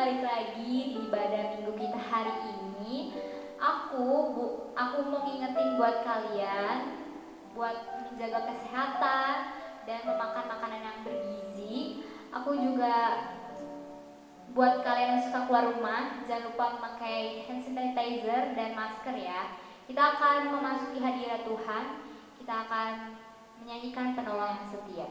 balik lagi di ibadah minggu kita hari ini. Aku mau ngingetin buat kalian buat menjaga kesehatan dan memakan makanan yang bergizi. Aku juga buat kalian yang suka keluar rumah, jangan lupa memakai hand sanitizer dan masker ya. Kita akan memasuki hadirat Tuhan. Kita akan menyanyikan penolong yang setia.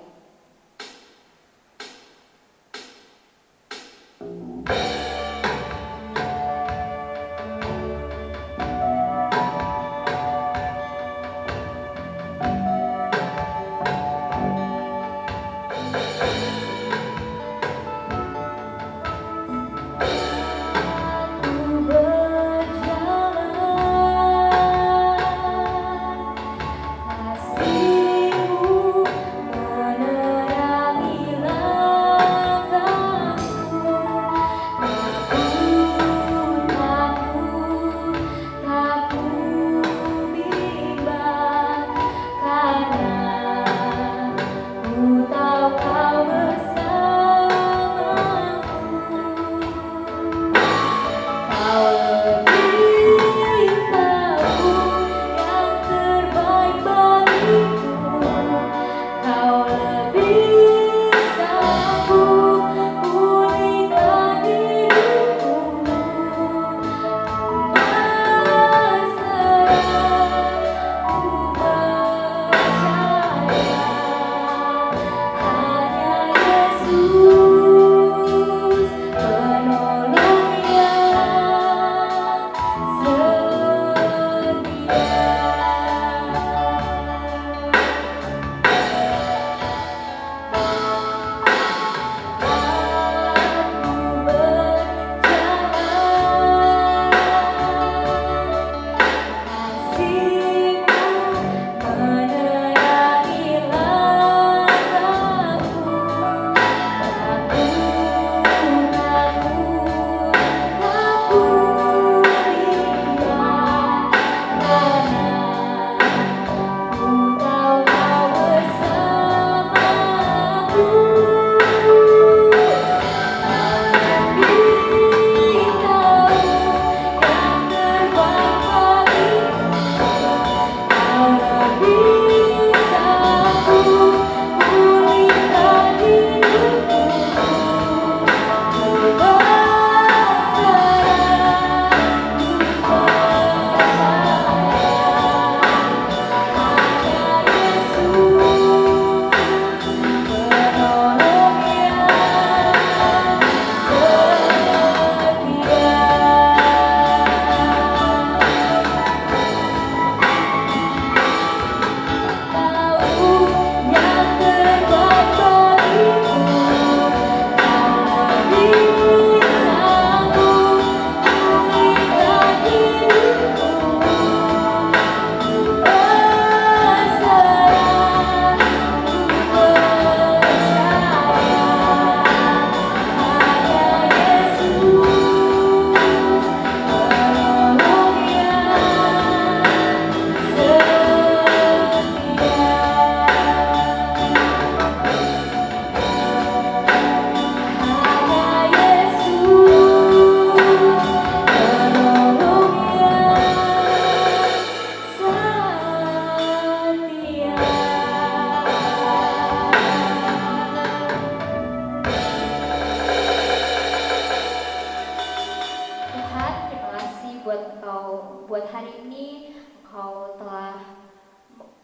Buat hari ini Engkau telah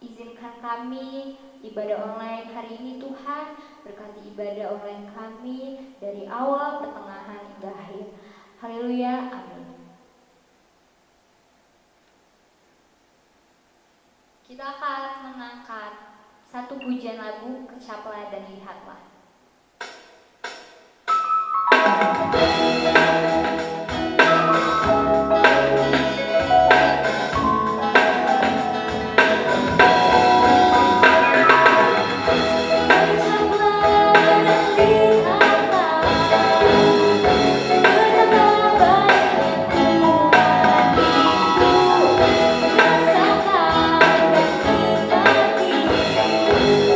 izinkan kami ibadah online hari ini. Tuhan, berkati ibadah online kami dari awal, pertengahan hingga akhir. Haleluya, amin. Kita akan mengangkat satu pujian lagu, Kecaplah dan Lihatlah.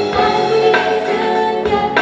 Kasih setiap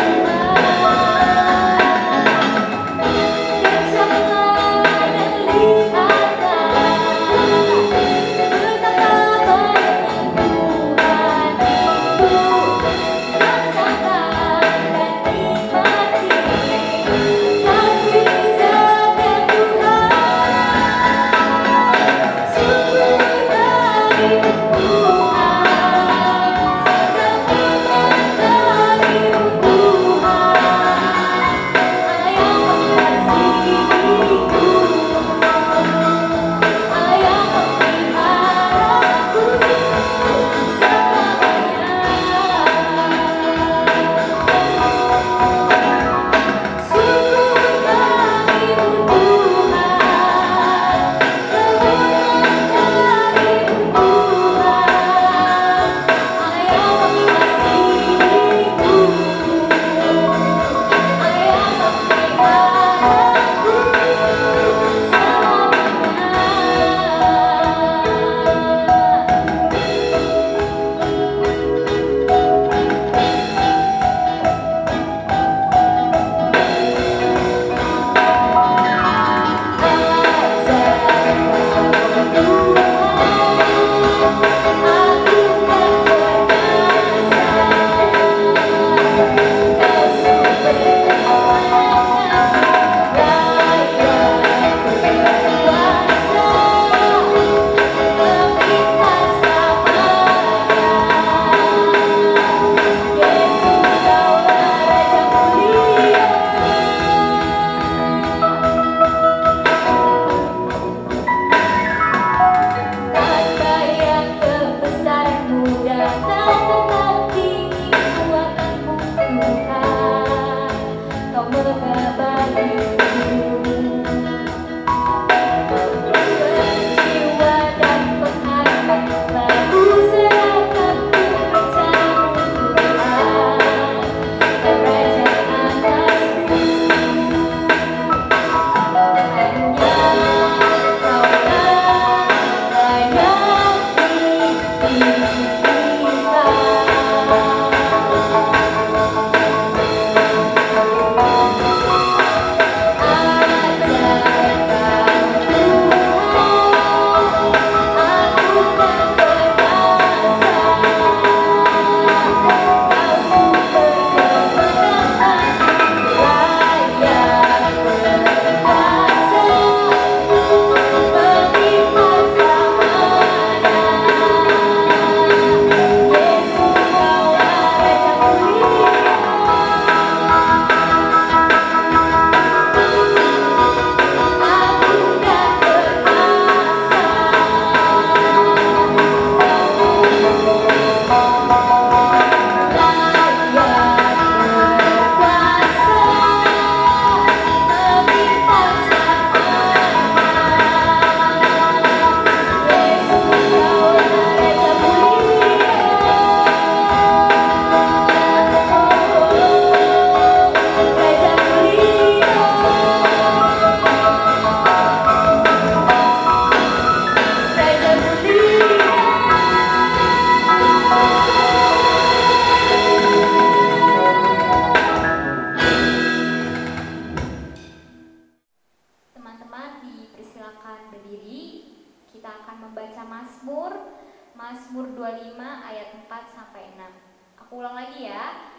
Mazmur 25 ayat 4 sampai 6. Aku ulang lagi ya.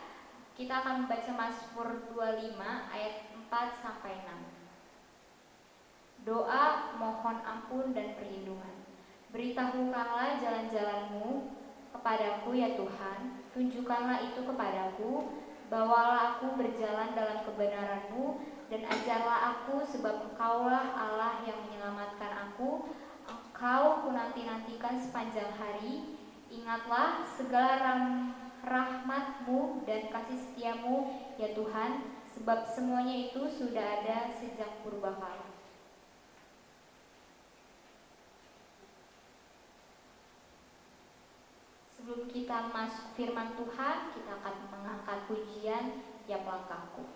Kita akan membaca Mazmur 25 ayat 4 sampai 6. Doa mohon ampun dan perlindungan. Beritahukanlah jalan-jalanmu kepadaku ya Tuhan, tunjukkanlah itu kepadaku, bawalah aku berjalan dalam kebenaran-Mu, dan ajarlah aku sebab Engkaulah Allah yang menyelamatkan aku. Engkau kunanti-nantikan sepanjang hari. Ingatlah segala rahmat-Mu dan kasih setia-Mu ya Tuhan, sebab semuanya itu sudah ada sejak purbakala. Sebelum kita masuk firman Tuhan, kita akan mengangkat pujian Tiap Langkahku.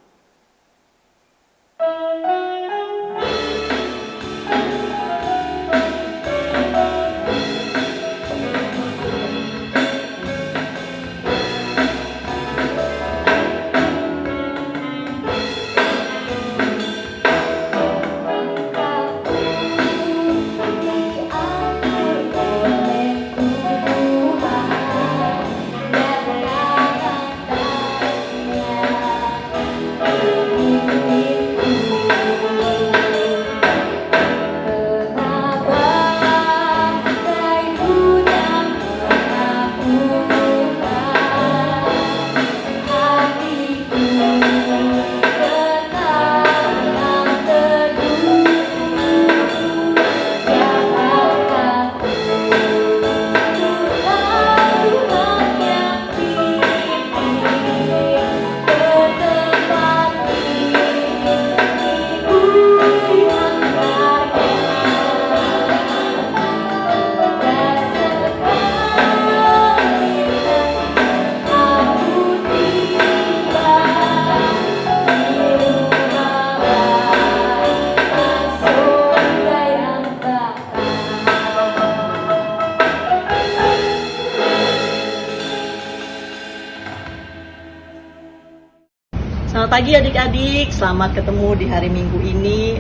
Selamat pagi adik-adik, selamat ketemu di hari Minggu ini.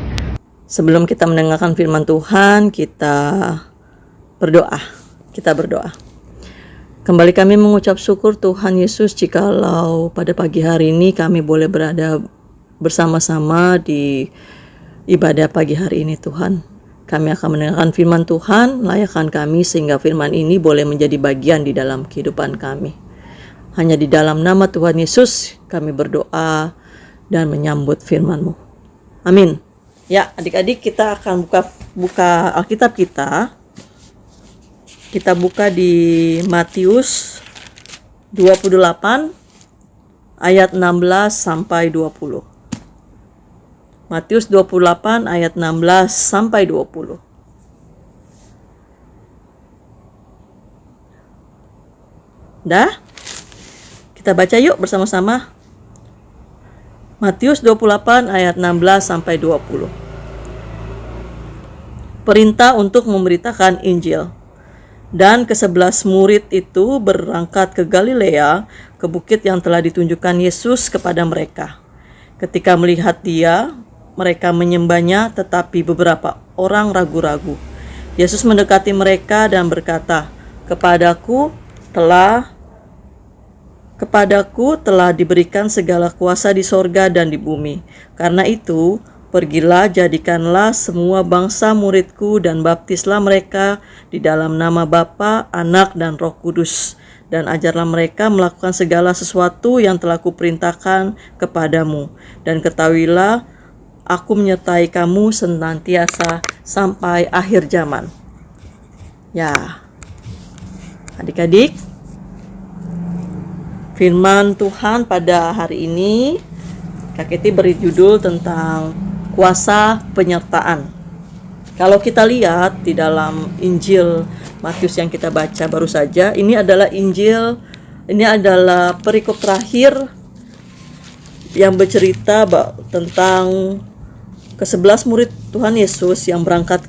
Sebelum kita mendengarkan firman Tuhan, kita berdoa. Kembali kami mengucap syukur Tuhan Yesus jikalau pada pagi hari ini kami boleh berada bersama-sama di ibadah pagi hari ini Tuhan. Kami akan mendengarkan firman Tuhan, layakkan kami sehingga firman ini boleh menjadi bagian di dalam kehidupan kami. Hanya di dalam nama Tuhan Yesus kami berdoa dan menyambut firman-Mu. Amin. Ya, adik-adik kita akan buka Alkitab kita. Kita buka di Matius 28 ayat 16 sampai 20. Matius 28 ayat 16 sampai 20. Dah? Kita baca yuk bersama-sama. Matius 28 ayat 16 sampai 20. Perintah untuk memberitakan Injil. Dan ke-11 murid itu berangkat ke Galilea, ke bukit yang telah ditunjukkan Yesus kepada mereka. Ketika melihat Dia, mereka menyembahnya, tetapi beberapa orang ragu-ragu. Yesus mendekati mereka dan berkata, Kepadaku telah diberikan segala kuasa di sorga dan di bumi. Karena itu, pergilah, jadikanlah semua bangsa muridku dan baptislah mereka di dalam nama Bapa, Anak, dan Roh Kudus. Dan ajarlah mereka melakukan segala sesuatu yang telah kuperintahkan kepadamu. Dan ketahuilah, aku menyertai kamu senantiasa sampai akhir zaman. Ya, adik-adik, firman Tuhan pada hari ini Kak Keti beri judul tentang kuasa penyertaan. Kalau kita lihat di dalam Injil Matius yang kita baca baru saja, ini adalah perikop terakhir yang bercerita tentang ke-11 murid Tuhan Yesus yang berangkat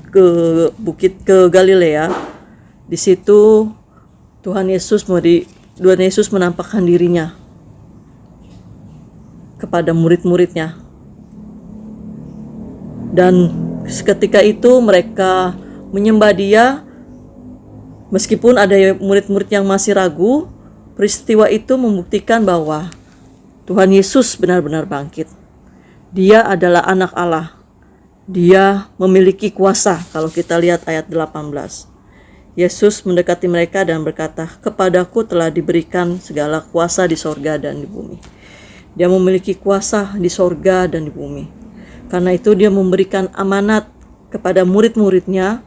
ke Galilea. Di situ Tuhan Yesus menampakkan dirinya kepada murid-muridnya. Dan seketika itu mereka menyembah Dia Meskipun ada murid-murid yang masih ragu, peristiwa itu membuktikan bahwa Tuhan Yesus benar-benar bangkit. Dia adalah anak Allah. Dia memiliki kuasa. Kalau kita lihat ayat 18. Yesus mendekati mereka dan berkata, "Kepadaku telah diberikan segala kuasa di sorga dan di bumi." Dia memiliki kuasa di sorga dan di bumi. Karena itu dia memberikan amanat kepada murid-muridnya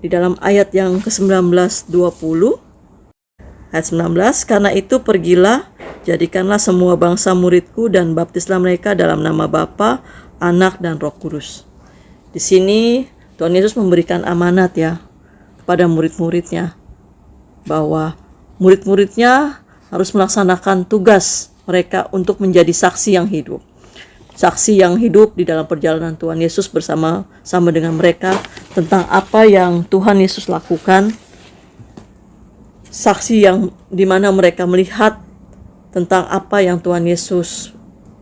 di dalam ayat yang ke-19 20. Ayat 19, "Karena itu pergilah, jadikanlah semua bangsa muridku dan baptislah mereka dalam nama Bapa, Anak, dan Roh Kudus." Di sini Tuhan Yesus memberikan amanat ya kepada murid-muridnya, bahwa murid-muridnya harus melaksanakan tugas mereka untuk menjadi saksi yang hidup. Saksi yang hidup di dalam perjalanan Tuhan Yesus bersama-sama dengan mereka tentang apa yang Tuhan Yesus lakukan. Saksi yang dimana mereka melihat tentang apa yang Tuhan Yesus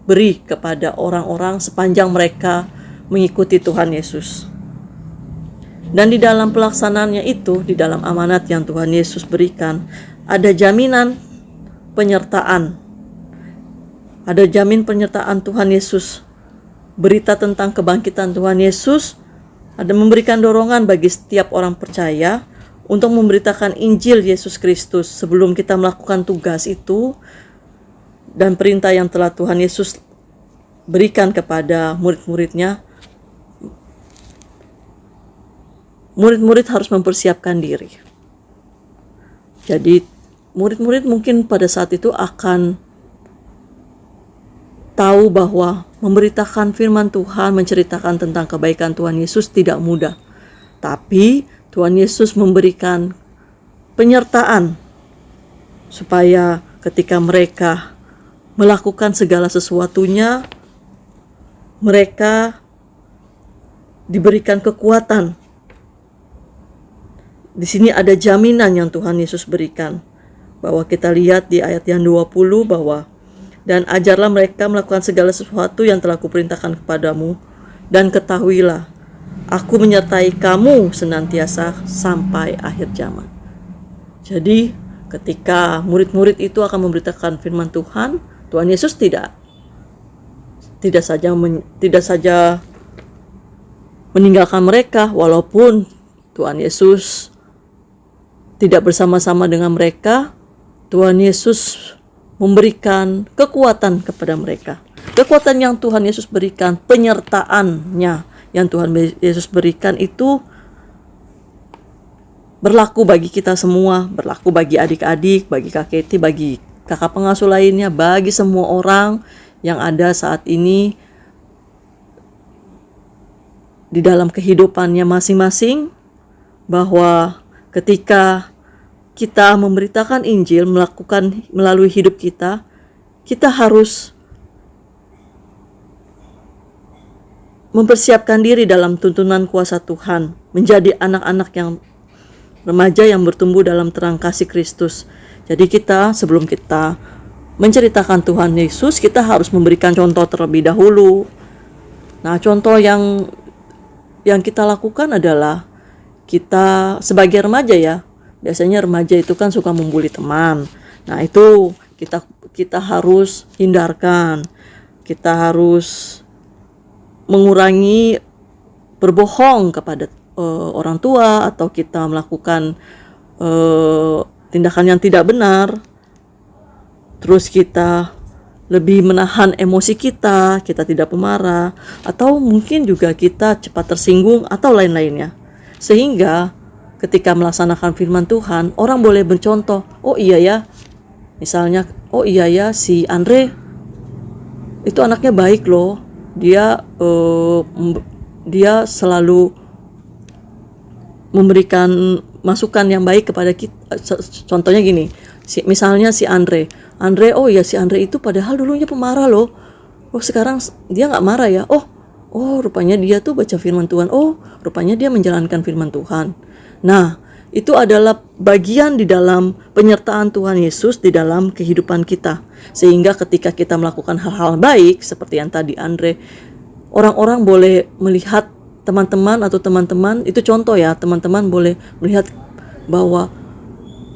beri kepada orang-orang sepanjang mereka mengikuti Tuhan Yesus. Dan di dalam pelaksanaannya itu, di dalam amanat yang Tuhan Yesus berikan, ada jaminan penyertaan. Ada jamin penyertaan Tuhan Yesus. Berita tentang kebangkitan Tuhan Yesus ada memberikan dorongan bagi setiap orang percaya untuk memberitakan Injil Yesus Kristus sebelum kita melakukan tugas itu dan perintah yang telah Tuhan Yesus berikan kepada murid-muridnya. Murid-murid harus mempersiapkan diri. Jadi murid-murid mungkin pada saat itu akan tahu bahwa memberitakan firman Tuhan, menceritakan tentang kebaikan Tuhan Yesus tidak mudah. Tapi Tuhan Yesus memberikan penyertaan supaya ketika mereka melakukan segala sesuatunya, mereka diberikan kekuatan. Di sini ada jaminan yang Tuhan Yesus berikan, bahwa kita lihat di ayat yang 20 bahwa, "Dan ajarlah mereka melakukan segala sesuatu yang telah kuperintahkan kepadamu, dan ketahuilah, aku menyertai kamu senantiasa sampai akhir zaman." Jadi ketika murid-murid itu akan memberitakan firman Tuhan, Tuhan Yesus tidak saja meninggalkan mereka, walaupun Tuhan Yesus tidak bersama-sama dengan mereka. Tuhan Yesus memberikan kekuatan kepada mereka. Kekuatan yang Tuhan Yesus berikan, penyertaannya yang Tuhan Yesus berikan itu berlaku bagi kita semua, berlaku bagi adik-adik, bagi Kak Keti, bagi kakak pengasuh lainnya, bagi semua orang yang ada saat ini di dalam kehidupannya masing-masing, bahwa ketika kita memberitakan Injil, melakukan melalui hidup kita, kita harus mempersiapkan diri dalam tuntunan kuasa Tuhan, menjadi anak-anak yang remaja yang bertumbuh dalam terang kasih Kristus. Jadi kita, sebelum kita menceritakan Tuhan Yesus, kita harus memberikan contoh terlebih dahulu. Nah, contoh yang kita lakukan adalah kita sebagai remaja ya, biasanya remaja itu kan suka membuli teman. Nah, itu kita harus hindarkan. Kita harus mengurangi berbohong kepada orang tua, atau kita melakukan tindakan yang tidak benar. Terus kita lebih menahan emosi kita tidak pemarah, atau mungkin juga kita cepat tersinggung atau lain-lainnya. Sehingga ketika melaksanakan firman Tuhan, orang boleh bercontoh, oh iya ya, misalnya, oh iya ya, si Andre itu anaknya baik loh, dia selalu memberikan masukan yang baik kepada kita. Contohnya gini, misalnya si Andre, oh ya, si Andre itu padahal dulunya pemarah loh, oh sekarang dia nggak marah ya, oh rupanya dia tuh baca firman Tuhan, oh rupanya dia menjalankan firman Tuhan. Nah, itu adalah bagian di dalam penyertaan Tuhan Yesus di dalam kehidupan kita. Sehingga ketika kita melakukan hal-hal baik seperti yang tadi Andre, orang-orang boleh melihat, teman-teman itu contoh ya, teman-teman boleh melihat bahwa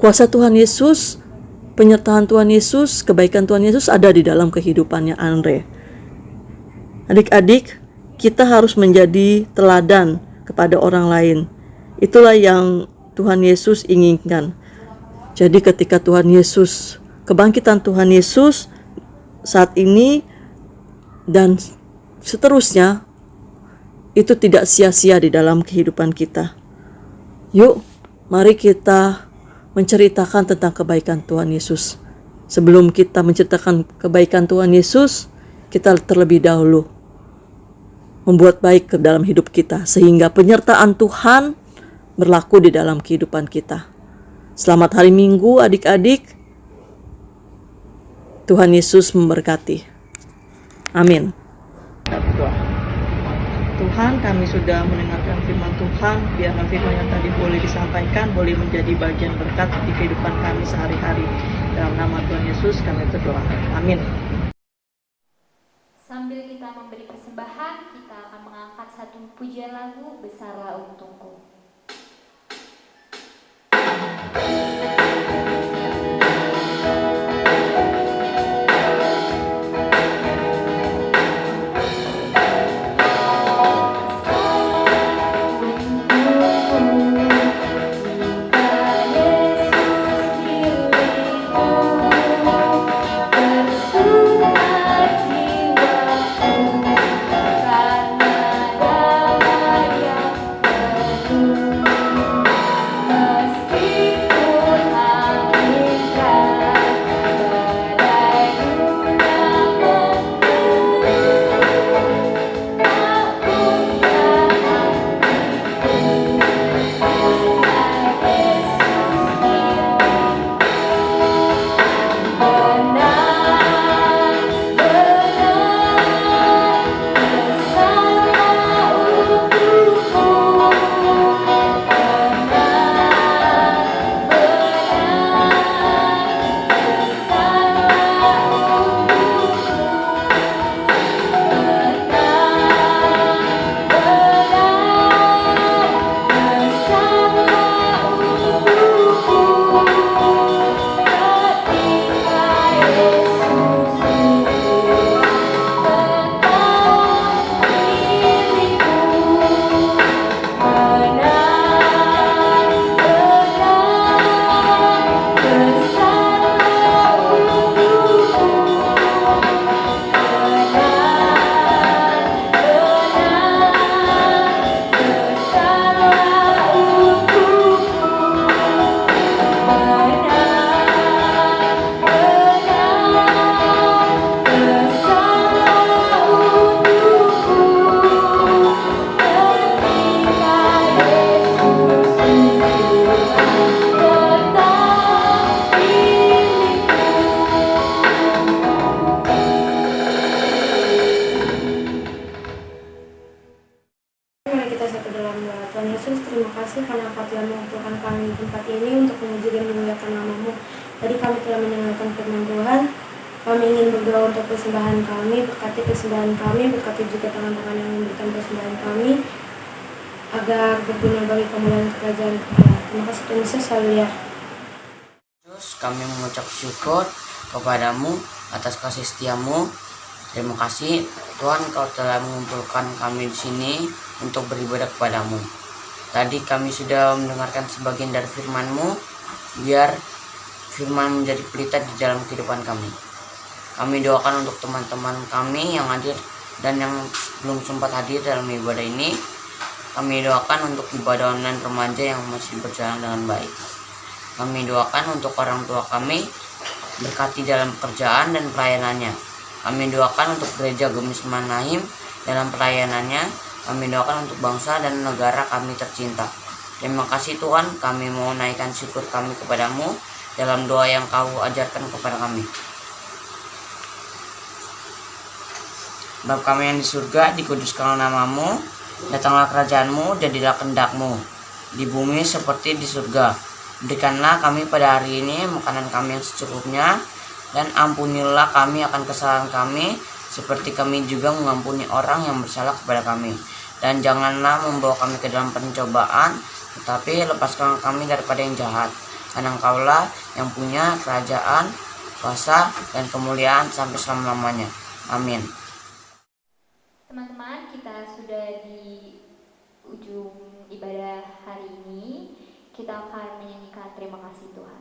Kuasa Tuhan Yesus, penyertaan Tuhan Yesus, kebaikan Tuhan Yesus ada di dalam kehidupannya Andre. Adik-adik, kita harus menjadi teladan kepada orang lain. Itulah yang Tuhan Yesus inginkan. Jadi ketika Tuhan Yesus, kebangkitan Tuhan Yesus saat ini dan seterusnya, itu tidak sia-sia di dalam kehidupan kita. Yuk, mari kita menceritakan tentang kebaikan Tuhan Yesus. Sebelum kita menceritakan kebaikan Tuhan Yesus, kita terlebih dahulu membuat baik ke dalam hidup kita, sehingga penyertaan Tuhan berlaku di dalam kehidupan kita. Selamat hari Minggu adik-adik. Tuhan Yesus memberkati. Amin. Tuhan, kami sudah mendengarkan firman Tuhan. Biarlah firman yang tadi boleh disampaikan, boleh menjadi bagian berkat di kehidupan kami sehari-hari. Dalam nama Tuhan Yesus kami berdoa. Amin. Sambil kita memberi persembahan, kita akan mengangkat satu pujian lagu, Besarlah Untungku. Tadi kami telah mendengarkan firman Tuhan. Kami ingin berdoa untuk persembahan kami, berkati persembahan kami, berkati juga tangan-tangan yang memberikan persembahan kami, agar berguna bagi kemuliaan kerajaan Allah. Terima kasih Tuhan Yesus, haleluya. Terus kami mengucap syukur kepadamu atas kasih setiamu. Terima kasih Tuhan, Kau telah mengumpulkan kami di sini untuk beribadah kepadamu. Tadi kami sudah mendengarkan sebagian dari firman-Mu, biar firman menjadi pelita di dalam kehidupan kami. Kami doakan untuk teman-teman kami yang hadir dan yang belum sempat hadir dalam ibadah ini. Kami doakan untuk ibadah online remaja yang masih berjalan dengan baik. Kami doakan untuk orang tua kami, berkati dalam pekerjaan dan pelayanannya. Kami doakan untuk gereja Gemis Manaim dalam pelayanannya. Kami doakan untuk bangsa dan negara kami tercinta. Terima kasih Tuhan, kami mau naikkan syukur kami kepadamu dalam doa yang Kau ajarkan kepada kami. Bapa kami yang di surga, dikuduskanlah namamu, datanglah kerajaan-Mu, jadilah kehendak-Mu di bumi seperti di surga. Berikanlah kami pada hari ini makanan kami yang secukupnya, dan ampunilah kami akan kesalahan kami, seperti kami juga mengampuni orang yang bersalah kepada kami. Dan janganlah membawa kami ke dalam pencobaan, tetapi lepaskan kami daripada yang jahat. karena Engkaulah yang punya kerajaan, kuasa, dan kemuliaan sampai selama-lamanya. Amin. Teman-teman, kita sudah di ujung ibadah hari ini. Kita akan menyanyikan terima kasih Tuhan.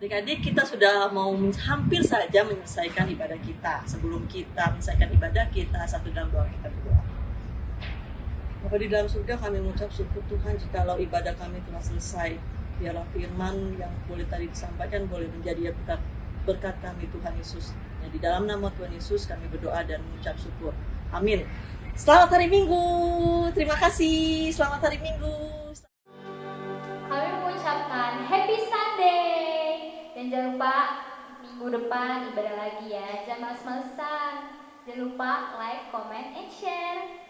Adik-adik, kita sudah mau hampir saja menyelesaikan ibadah kita. Sebelum kita menyelesaikan ibadah kita, satu dalam doa kita berdoa. Bapa di dalam surga, kami mengucap syukur Tuhan jikalau ibadah kami telah selesai. Biarlah firman yang boleh tadi disampaikan boleh menjadi berkat kami Tuhan Yesus. Ya, di dalam nama Tuhan Yesus kami berdoa dan mengucap syukur. Amin. Selamat hari Minggu. Terima kasih. Selamat hari Minggu. Kami mengucapkan Happy Sunday. Dan jangan lupa minggu depan ibadah lagi ya. Jangan males-malesan. Jangan lupa like, comment, and share.